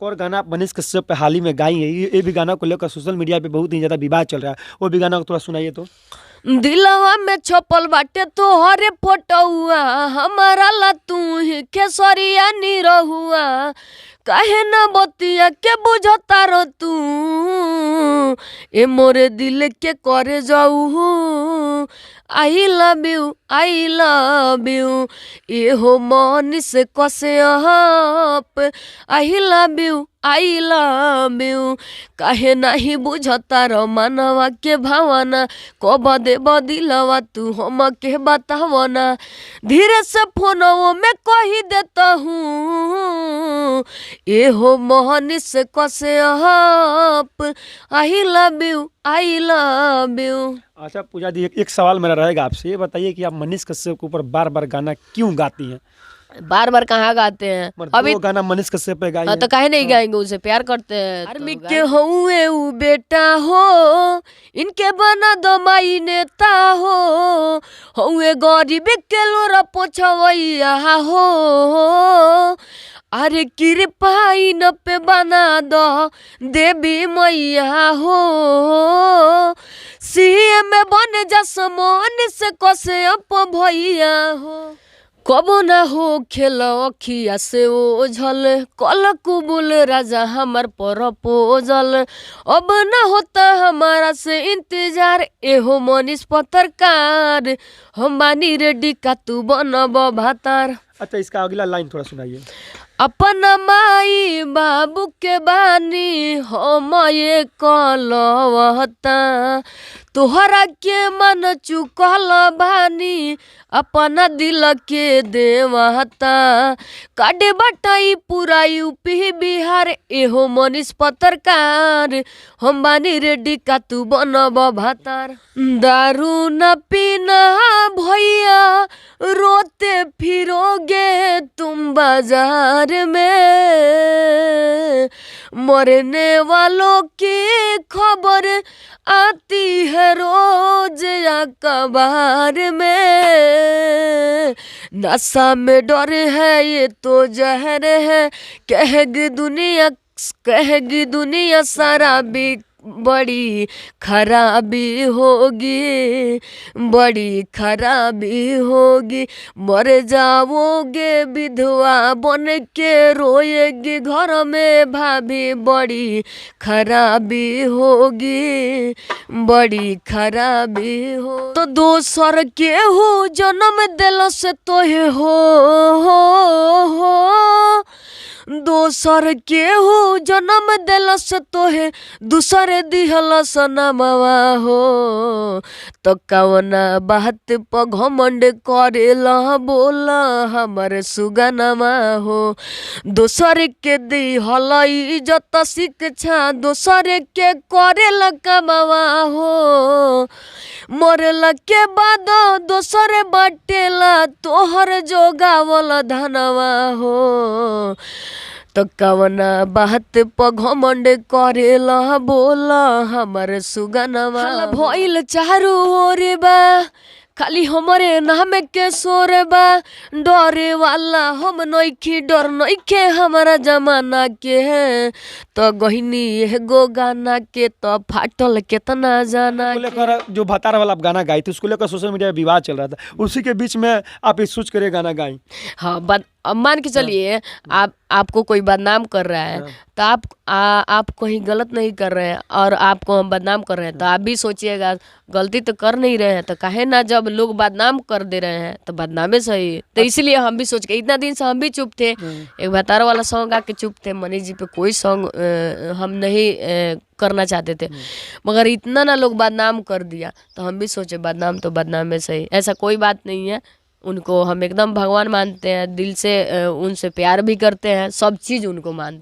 और गाना आप मनीष कश्यप पे हाल ही में गाई है, ये भी गाना को लेकर सोशल मीडिया पे बहुत ही ज्यादा विवाद चल रहा है। वो भी गाना को थोड़ा सुनाइए तो। दिलवा में छपल बाटे तोहरे फोटोआ, हमारा ला तू ही खेसरिया नी रहुआ, काहे न बतिया के बुझता रो तू, ए मोरे दिल के करे जाऊ, आई लव यू ए हो Manish Kashyap, I love you काहे नहीं बुझता रो मनवा के भावना, कब देब दिलवा तू हम के बतावना, धीरे से फोनवो में कही देता हूँ, ए हो Manish Kashyap, I love you. अच्छा पूजा दी, एक सवाल मेरा रहेगा आपसे, ये बताइए कि आप मनीष कश्यप के ऊपर बार बार गाना क्यों गाती हैं? बार बार कहाँ गाते हैं? अभी वो गाना मनीष कश्यप पे गाई तो काहे नहीं गाएंगे, उसे प्यार करते हैं। आर्मी के हुए ऊ बेटा हो, इनके बना दो माई नेता हो, हुए गरीब के लोरा पोछवैया हो, अरे कृपा इन पे बना दो देवी मैया हो, सीएम बन जस मनीष कश्यप भैया हो, कबो ना हो खेल अखिया से ओझल, कल कुबुल राजा हमार प्रपोजल, अब ना होता हमारा से इंतजार, एहो मनीष पत्रकार, हम बानी रेडी का तू बनब भातार। अच्छा इसका अगला लाइन थोड़ा सुनाइए। अपन माई बाबू के बानी हम ये कलवता, तोहरा के मन चुकल बानी अपना दिल के देवता, काटे बटाई पूरा यूपी बिहार, एहो मनीष पत्रकार, हम बानी रेडी का तू बनब भातार। दारू न पीना भैया, रोते फिरोगे तुम बाजार में, मरने वालों की खबर आती है रोज अखबार में, नशा में डर है ये तो जहर है, कहेगी दुनिया शराबी, बड़ी खराबी होगी, बड़ी खराबी होगी, मर जाओगे विधवा बन के रोएगी घर में भाभी, बड़ी खराबी होगी, बड़ी खराबी हो, तो दोसर के हो जन्म दिल से तोहे हो, दोसर के हो जन्म दिल से तोहे दूसरे दिहल सनमवा हो, तो कवना बात पर घमंड करेला बोला हमर सुगनमा हो, दोसर के दिहल इज्जत शिक्षा, दोसर के करेला कमावा हो, मरला के बाद दोसर बाटेला तोहर जोगावल धनवा हो, तो कवना बात पर घमंड करेला बोला हमर सुगनवा, भइल चारू ओर बा खाली हमरे नाम के सोर बा, डरे वाला हम नइखे, डर नइखे हमारा जमाना के है, तो गहिनी एगो गाना के तो फाटल केतना जाना लेकर जो भतार वाला आप गाना गाई थी उसको लेकर सोशल मीडिया में विवाद चल रहा था, उसी के बीच में आप इस सोच कर गाना गाई। हाँ अब मान के चलिए आपको कोई बदनाम कर रहा है, तो आप कहीं गलत नहीं कर रहे हैं और आपको हम बदनाम कर रहे हैं, तो आप भी सोचिएगा गलती तो कर नहीं रहे हैं, तो काहे ना जब लोग बदनाम कर दे रहे हैं तो बदनामे सही, तो इसलिए हम भी सोच के इतना दिन से हम भी चुप थे, एक भतार वाला सॉन्ग गा के चुप थे, मनीष जी पे कोई सॉन्ग हम नहीं करना चाहते थे, मगर इतना ना लोग बदनाम कर दिया तो हम भी सोचे बदनाम तो बदनाम में सही, ऐसा कोई बात नहीं है, उनको हम एकदम भगवान मानते हैं, दिल से उनसे प्यार भी करते हैं, सब चीज़ उनको मानते हैं।